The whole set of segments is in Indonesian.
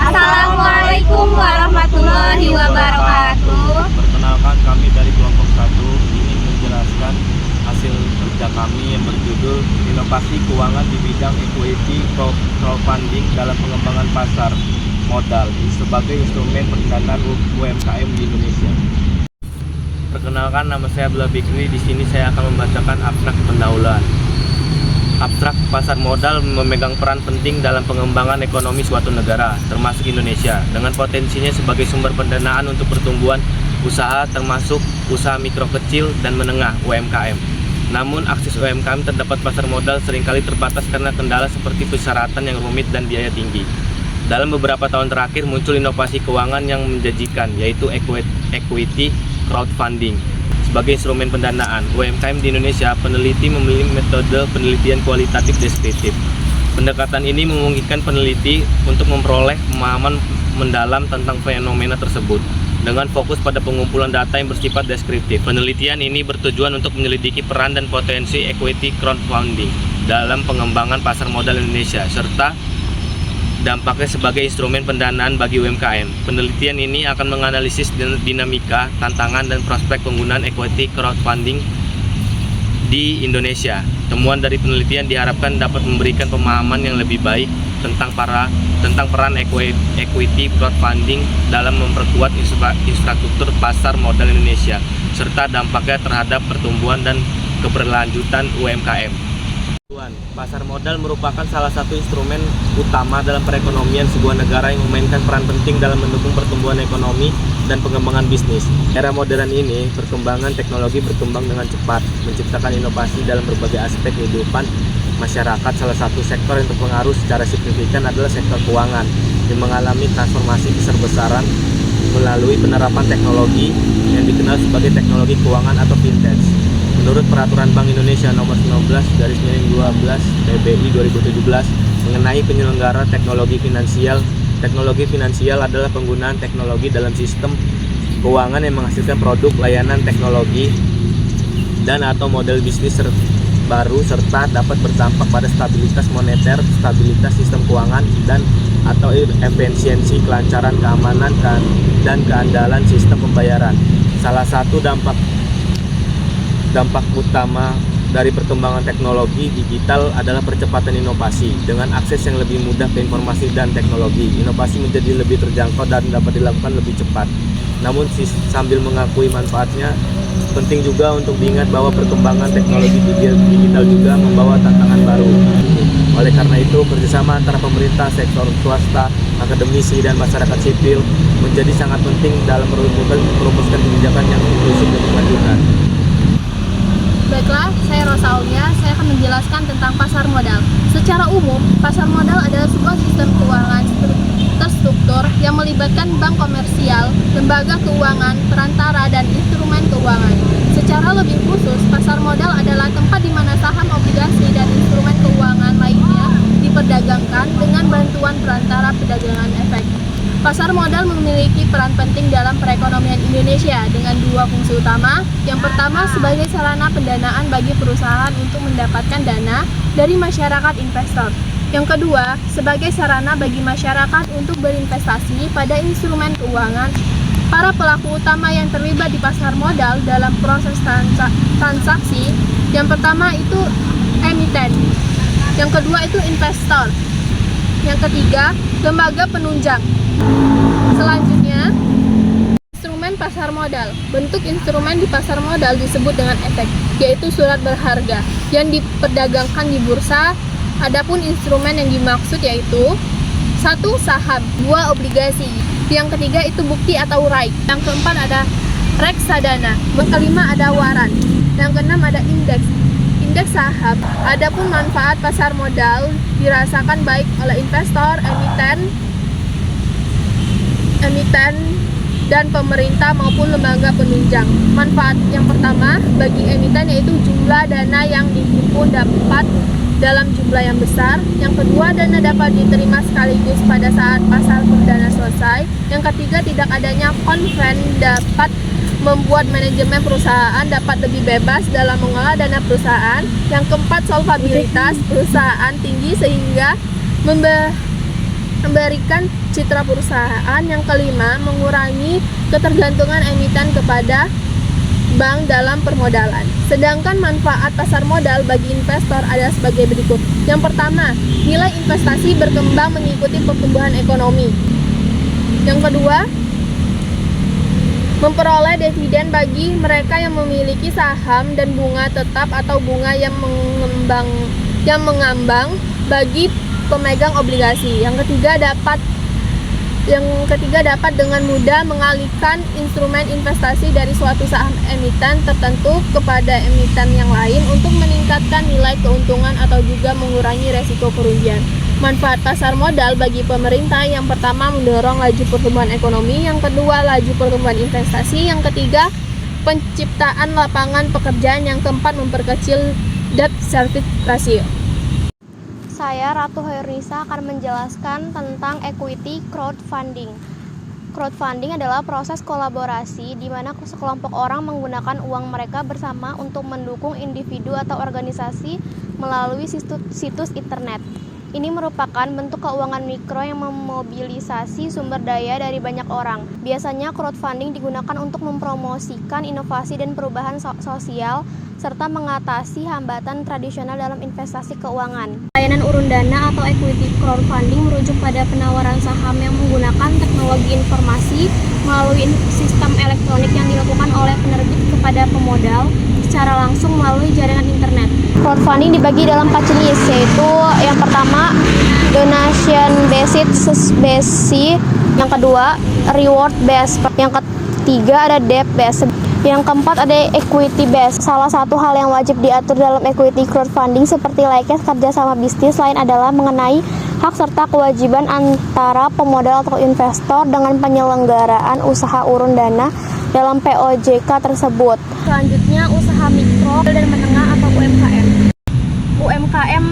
Assalamualaikum warahmatullahi wabarakatuh. Perkenalkan, kami dari kelompok 1 ingin menjelaskan hasil kerja kami yang berjudul Inovasi Keuangan di Bidang Equity Crowdfunding dalam Pengembangan Pasar Modal sebagai Instrumen Pendanaan UMKM di Indonesia. Perkenalkan, nama saya Abdullah Bikri. Di sini saya akan membacakan abstrak pendahuluan. Abstrak pasar modal memegang peran penting dalam pengembangan ekonomi suatu negara, termasuk Indonesia, dengan potensinya sebagai sumber pendanaan untuk pertumbuhan usaha, termasuk usaha mikro kecil dan menengah (UMKM). Namun, akses UMKM terdapat pasar modal seringkali terbatas karena kendala seperti persyaratan yang rumit dan biaya tinggi. Dalam beberapa tahun terakhir muncul inovasi keuangan yang menjanjikan, yaitu equity crowdfunding sebagai instrumen pendanaan UMKM di Indonesia. Peneliti memilih metode penelitian kualitatif deskriptif. Pendekatan ini memungkinkan peneliti untuk memperoleh pemahaman mendalam tentang fenomena tersebut dengan fokus pada pengumpulan data yang bersifat deskriptif. Penelitian ini bertujuan untuk menyelidiki peran dan potensi equity crowdfunding dalam pengembangan pasar modal Indonesia serta dampaknya sebagai instrumen pendanaan bagi UMKM. Penelitian ini akan menganalisis dinamika, tantangan, dan prospek penggunaan equity crowdfunding di Indonesia. Temuan dari penelitian diharapkan dapat memberikan pemahaman yang lebih baik tentang peran equity crowdfunding dalam memperkuat infrastruktur pasar modal Indonesia serta dampaknya terhadap pertumbuhan dan keberlanjutan UMKM. Pasar modal merupakan salah satu instrumen utama dalam perekonomian sebuah negara yang memainkan peran penting dalam mendukung pertumbuhan ekonomi dan pengembangan bisnis. Era modern ini, perkembangan teknologi berkembang dengan cepat, menciptakan inovasi dalam berbagai aspek kehidupan masyarakat. Salah satu sektor yang terpengaruh secara signifikan adalah sektor keuangan, yang mengalami transformasi besar-besaran melalui penerapan teknologi yang dikenal sebagai teknologi keuangan atau fintech. Menurut Peraturan Bank Indonesia Nomor 19/12 PBI 2017 mengenai penyelenggara teknologi finansial adalah penggunaan teknologi dalam sistem keuangan yang menghasilkan produk, layanan, teknologi, dan atau model bisnis baru serta dapat berdampak pada stabilitas moneter, stabilitas sistem keuangan, dan atau efisiensi, kelancaran, keamanan, dan keandalan sistem pembayaran. Salah satu dampak utama dari perkembangan teknologi digital adalah percepatan inovasi. Dengan akses yang lebih mudah ke informasi dan teknologi, inovasi menjadi lebih terjangkau dan dapat dilakukan lebih cepat. Namun sambil mengakui manfaatnya, penting juga untuk diingat bahwa perkembangan teknologi digital juga membawa tantangan baru. Oleh karena itu, kerjasama antara pemerintah, sektor swasta, akademisi, dan masyarakat sipil menjadi sangat penting dalam merumuskan kebijakan yang inklusif dan berkelanjutan. Baiklah, saya Rosa Aulia. Saya akan menjelaskan tentang pasar modal. Secara umum, pasar modal adalah sebuah sistem keuangan terstruktur yang melibatkan bank komersial, lembaga keuangan, perantara, dan instrumen keuangan. Secara lebih khusus, pasar modal adalah tempat di mana saham, obligasi, dan instrumen keuangan lainnya diperdagangkan dengan bantuan perantara perdagangan efek. Pasar modal memiliki peran penting dalam perekonomian Indonesia dengan dua fungsi utama. Yang pertama, sebagai sarana pendanaan bagi perusahaan untuk mendapatkan dana dari masyarakat investor. Yang kedua, sebagai sarana bagi masyarakat untuk berinvestasi pada instrumen keuangan. Para pelaku utama yang terlibat di pasar modal dalam proses transaksi, yang pertama itu emiten, yang kedua itu investor, yang ketiga lembaga penunjang. Selanjutnya, instrumen pasar modal. Bentuk instrumen di pasar modal disebut dengan efek, yaitu surat berharga yang diperdagangkan di bursa. Adapun instrumen yang dimaksud yaitu 1. Saham, 2. Obligasi, yang ketiga itu bukti atau right, yang keempat ada reksadana, yang kelima ada waran, yang keenam ada indeks saham. Adapun manfaat pasar modal dirasakan baik oleh investor, emiten dan pemerintah maupun lembaga penunjang. Manfaat yang pertama bagi emiten yaitu jumlah dana yang dihimpun dalam jumlah yang besar. Yang kedua, dana dapat diterima sekaligus pada saat pasar perdana selesai. Yang ketiga, tidak adanya konven dapat membuat manajemen perusahaan dapat lebih bebas dalam mengelola dana perusahaan. Yang keempat, solvabilitas perusahaan tinggi sehingga memberikan citra perusahaan. Yang kelima, mengurangi ketergantungan emiten kepada bank dalam permodalan. Sedangkan manfaat pasar modal bagi investor ada sebagai berikut. Yang pertama, nilai investasi berkembang mengikuti pertumbuhan ekonomi. Yang kedua, memperoleh dividen bagi mereka yang memiliki saham dan bunga tetap atau bunga yang mengambang bagi pemegang obligasi. Yang ketiga, dapat dengan mudah mengalihkan instrumen investasi dari suatu saham emiten tertentu kepada emiten yang lain untuk meningkatkan nilai keuntungan atau juga mengurangi resiko kerugian. Manfaat pasar modal bagi pemerintah: yang pertama, mendorong laju pertumbuhan ekonomi. Yang kedua, laju pertumbuhan investasi. Yang ketiga, penciptaan lapangan pekerjaan. Yang keempat, memperkecil debt service ratio. Saya Ratu Hairunisa akan menjelaskan tentang equity crowdfunding. Crowdfunding adalah proses kolaborasi di mana sekelompok orang menggunakan uang mereka bersama untuk mendukung individu atau organisasi melalui situs internet. Ini merupakan bentuk keuangan mikro yang memobilisasi sumber daya dari banyak orang. Biasanya crowdfunding digunakan untuk mempromosikan inovasi dan perubahan sosial serta mengatasi hambatan tradisional dalam investasi keuangan. Layanan urun dana atau equity crowdfunding merujuk pada penawaran saham yang menggunakan teknologi informasi melalui sistem elektronik yang dilakukan oleh penerbit kepada pemodal secara langsung melalui jaringan internet. Crowdfunding dibagi dalam 4 jenis, yaitu yang pertama donation based, yang kedua reward based, yang ketiga ada debt based. Yang keempat ada equity based. Salah satu hal yang wajib diatur dalam equity crowdfunding seperti layaknya kerjasama bisnis lain adalah mengenai hak serta kewajiban antara pemodal atau investor dengan penyelenggaraan usaha urun dana dalam POJK tersebut. Selanjutnya, usaha mikro dan menengah atau UMKM. UMKM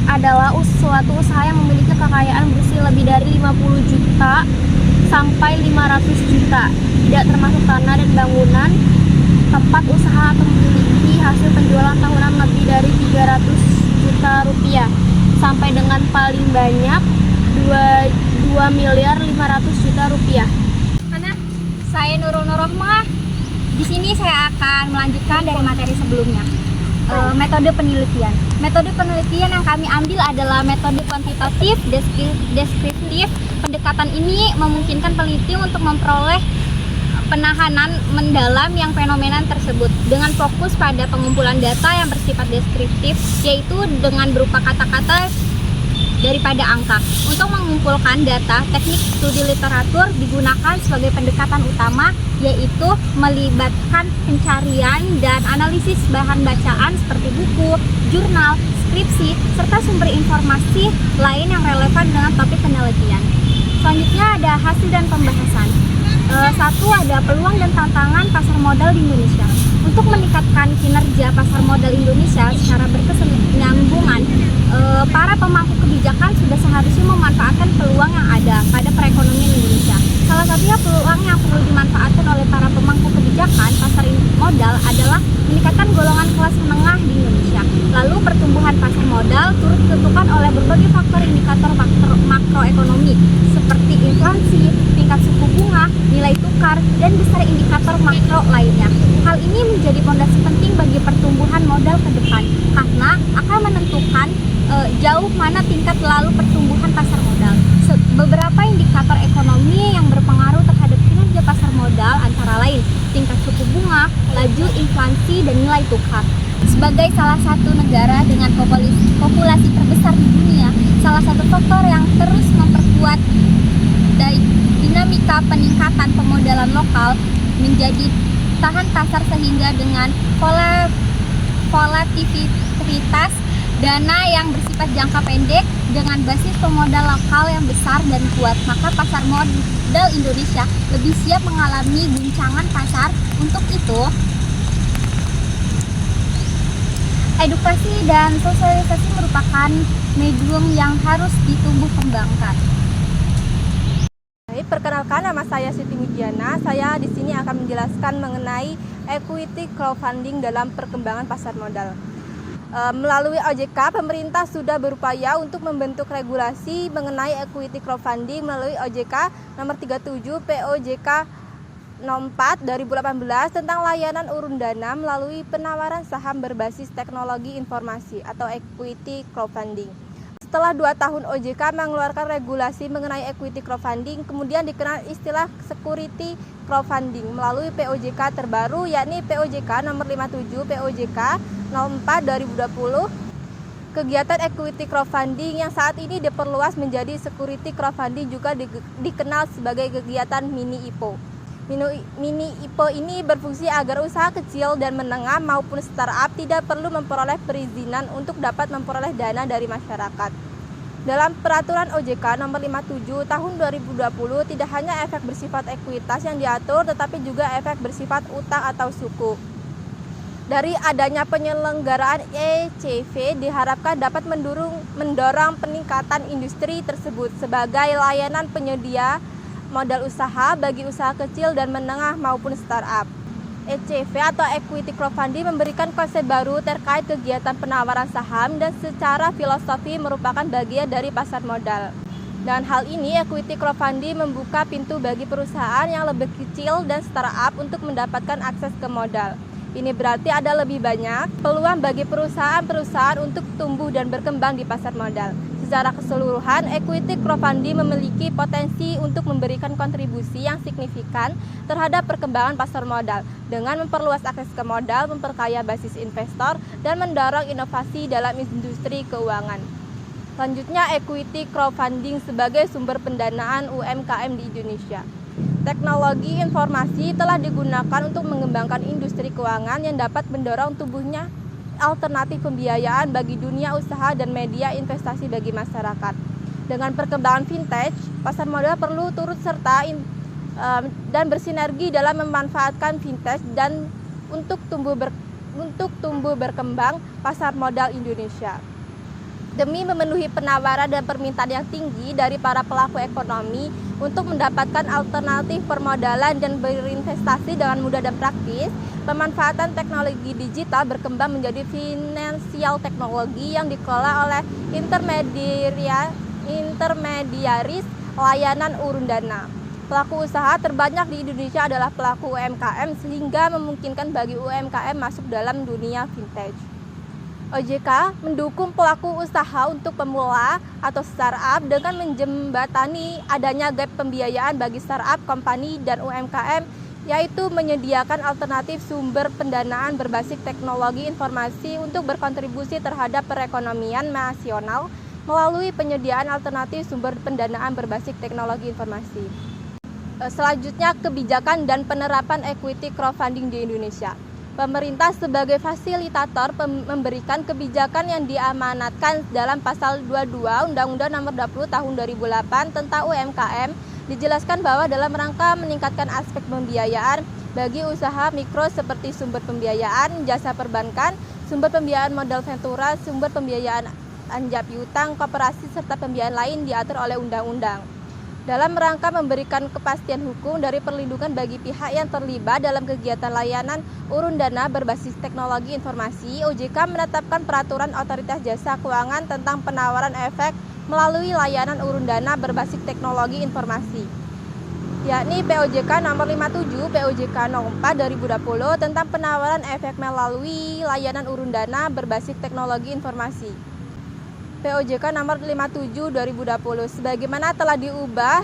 adalah suatu usaha yang memiliki kekayaan bersih lebih dari 50 juta sampai 500 juta, tidak termasuk tanah dan bangunan, tempat usaha atau memiliki hasil penjualan tahunan lebih dari 300 juta rupiah sampai dengan paling banyak 2 miliar 500 juta rupiah. Saya Nurul Nurrohmah. Di sini saya akan melanjutkan dari materi sebelumnya. Metode penelitian. Metode penelitian yang kami ambil adalah metode kuantitatif, deskriptif. Pendekatan ini memungkinkan peneliti untuk memperoleh penahanan mendalam yang fenomena tersebut dengan fokus pada pengumpulan data yang bersifat deskriptif, yaitu dengan berupa kata-kata daripada angka. Untuk mengumpulkan data, teknik studi literatur digunakan sebagai pendekatan utama, yaitu melibatkan pencarian dan analisis bahan bacaan seperti buku, jurnal, skripsi, serta sumber informasi lain yang relevan dengan topik penelitian. Selanjutnya ada hasil dan pembahasan. Satu, ada peluang dan tantangan pasar modal di Indonesia. Untuk meningkatkan kinerja pasar modal Indonesia secara berkesinambungan, para pemangku kebijakan sudah seharusnya memanfaatkan peluang yang ada pada perekonomian Indonesia. Salah satunya peluang yang perlu dimanfaatkan oleh para pemangku kebijakan pasar modal adalah meningkatkan golongan kelas menengah di Indonesia. Lalu pertumbuhan pasar modal turut ditentukan oleh berbagai faktor indikator makroekonomi seperti inflasi, tingkat suku bunga, nilai tukar, dan besar indikator makro lainnya. Hal ini menjadi fondasi penting bagi pertumbuhan modal ke depan karena akan menentukan jauh mana tingkat lalu pertumbuhan pasar modal. Beberapa indikator ekonomi yang berpengaruh terhadap kinerja pasar modal antara lain tingkat suku bunga, laju inflasi, dan nilai tukar. Sebagai salah satu negara dengan populasi terbesar di dunia, salah satu faktor yang terus memperkuat dinamika peningkatan pemodalan lokal menjadi tahan pasar sehingga dengan volatilitas dana yang bersifat jangka pendek dengan basis pemodal lokal yang besar dan kuat, maka pasar modal Indonesia lebih siap mengalami guncangan pasar. Untuk itu, Edukasi dan sosialisasi merupakan medium yang harus ditumbuh kembangkan. Baik, perkenalkan, nama saya Siti Mujiana. Saya di sini akan menjelaskan mengenai equity crowdfunding dalam perkembangan pasar modal. Melalui OJK, pemerintah sudah berupaya untuk membentuk regulasi mengenai equity crowdfunding melalui OJK nomor 37 POJK 04 2018 tentang layanan urun dana melalui penawaran saham berbasis teknologi informasi atau equity crowdfunding. Setelah 2 tahun OJK mengeluarkan regulasi mengenai equity crowdfunding, kemudian dikenal istilah security crowdfunding melalui POJK terbaru, yakni POJK nomor 57 POJK 04 2020. Kegiatan equity crowdfunding yang saat ini diperluas menjadi security crowdfunding juga dikenal sebagai kegiatan mini IPO. Mini IPO ini berfungsi agar usaha kecil dan menengah maupun startup tidak perlu memperoleh perizinan untuk dapat memperoleh dana dari masyarakat. Dalam peraturan OJK nomor 57 tahun 2020 tidak hanya efek bersifat ekuitas yang diatur, tetapi juga efek bersifat utang atau suku. Dari adanya penyelenggaraan ECV diharapkan dapat mendorong peningkatan industri tersebut sebagai layanan penyedia modal usaha bagi usaha kecil dan menengah maupun startup. ECV atau Equity Crowdfunding memberikan konsep baru terkait kegiatan penawaran saham dan secara filosofi merupakan bagian dari pasar modal. Dan hal ini, Equity Crowdfunding membuka pintu bagi perusahaan yang lebih kecil dan startup untuk mendapatkan akses ke modal. Ini berarti ada lebih banyak peluang bagi perusahaan-perusahaan untuk tumbuh dan berkembang di pasar modal. Secara keseluruhan, equity crowdfunding memiliki potensi untuk memberikan kontribusi yang signifikan terhadap perkembangan pasar modal dengan memperluas akses ke modal, memperkaya basis investor, dan mendorong inovasi dalam industri keuangan. Selanjutnya, equity crowdfunding sebagai sumber pendanaan UMKM di Indonesia. Teknologi informasi telah digunakan untuk mengembangkan industri keuangan yang dapat mendorong tumbuhnya alternatif pembiayaan bagi dunia usaha dan media investasi bagi masyarakat. Dengan perkembangan vintage, pasar modal perlu turut serta dan bersinergi dalam memanfaatkan vintage dan untuk tumbuh berkembang pasar modal Indonesia. Demi memenuhi penawaran dan permintaan yang tinggi dari para pelaku ekonomi untuk mendapatkan alternatif permodalan dan berinvestasi dengan mudah dan praktis, pemanfaatan teknologi digital berkembang menjadi finansial teknologi yang dikelola oleh intermediaris layanan urun dana. Pelaku usaha terbanyak di Indonesia adalah pelaku UMKM sehingga memungkinkan bagi UMKM masuk dalam dunia vintage. OJK mendukung pelaku usaha untuk pemula atau startup dengan menjembatani adanya gap pembiayaan bagi startup, company, dan UMKM, yaitu menyediakan alternatif sumber pendanaan berbasis teknologi informasi untuk berkontribusi terhadap perekonomian nasional melalui penyediaan alternatif sumber pendanaan berbasis teknologi informasi. Selanjutnya, kebijakan dan penerapan equity crowdfunding di Indonesia. Pemerintah sebagai fasilitator memberikan kebijakan yang diamanatkan dalam pasal 22 Undang-Undang Nomor 20 Tahun 2008 tentang UMKM. Dijelaskan bahwa dalam rangka meningkatkan aspek pembiayaan bagi usaha mikro seperti sumber pembiayaan, jasa perbankan, sumber pembiayaan modal ventura, sumber pembiayaan anjap piutang, koperasi, serta pembiayaan lain diatur oleh undang-undang. Dalam rangka memberikan kepastian hukum dari perlindungan bagi pihak yang terlibat dalam kegiatan layanan urun dana berbasis teknologi informasi, OJK menetapkan peraturan Otoritas Jasa Keuangan tentang penawaran efek melalui layanan urun dana berbasis teknologi informasi, yakni POJK nomor 57 POJK 04 2020 tentang penawaran efek melalui layanan urun dana berbasis teknologi informasi. POJK nomor 57 2020 sebagaimana telah diubah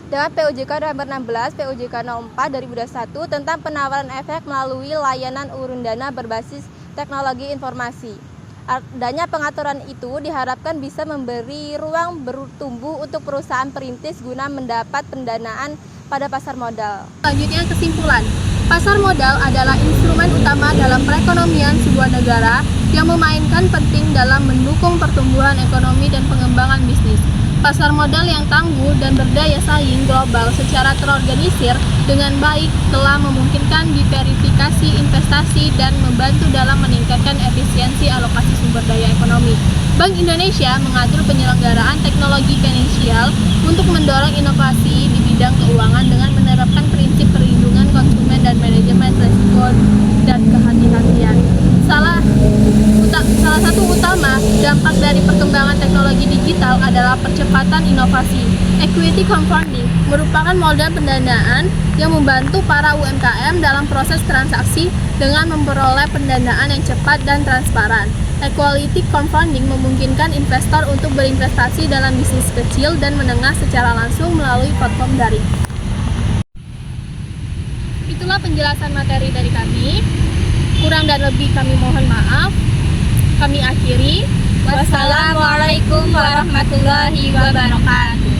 dengan POJK nomor 16 POJK 04 2021 tentang penawaran efek melalui layanan urun dana berbasis teknologi informasi. Adanya pengaturan itu diharapkan bisa memberi ruang bertumbuh untuk perusahaan perintis guna mendapat pendanaan pada pasar modal. Selanjutnya, kesimpulan. Pasar modal adalah instrumen utama dalam perekonomian sebuah negara yang memainkan penting dalam mendukung pertumbuhan ekonomi dan pengembangan bisnis. Pasar modal yang tangguh dan berdaya saing global secara terorganisir dengan baik telah memungkinkan diverifikasi investasi dan membantu dalam meningkatkan efisiensi alokasi sumber daya ekonomi. Bank Indonesia mengatur penyelenggaraan teknologi finansial untuk mendorong inovasi di bidang keuangan dengan menerapkan prinsip perlindungan konsumen dan manajemen risiko dan kehati-hatian. Salah satu utama dampak dari perkembangan teknologi digital adalah percepatan inovasi. Equity crowdfunding merupakan modal pendanaan yang membantu para UMKM dalam proses transaksi dengan memperoleh pendanaan yang cepat dan transparan. Equity crowdfunding memungkinkan investor untuk berinvestasi dalam bisnis kecil dan menengah secara langsung melalui platform daring. Itulah penjelasan materi dari kami. Kurang dan lebih kami mohon maaf. Kami akhiri. Wassalamualaikum warahmatullahi wabarakatuh.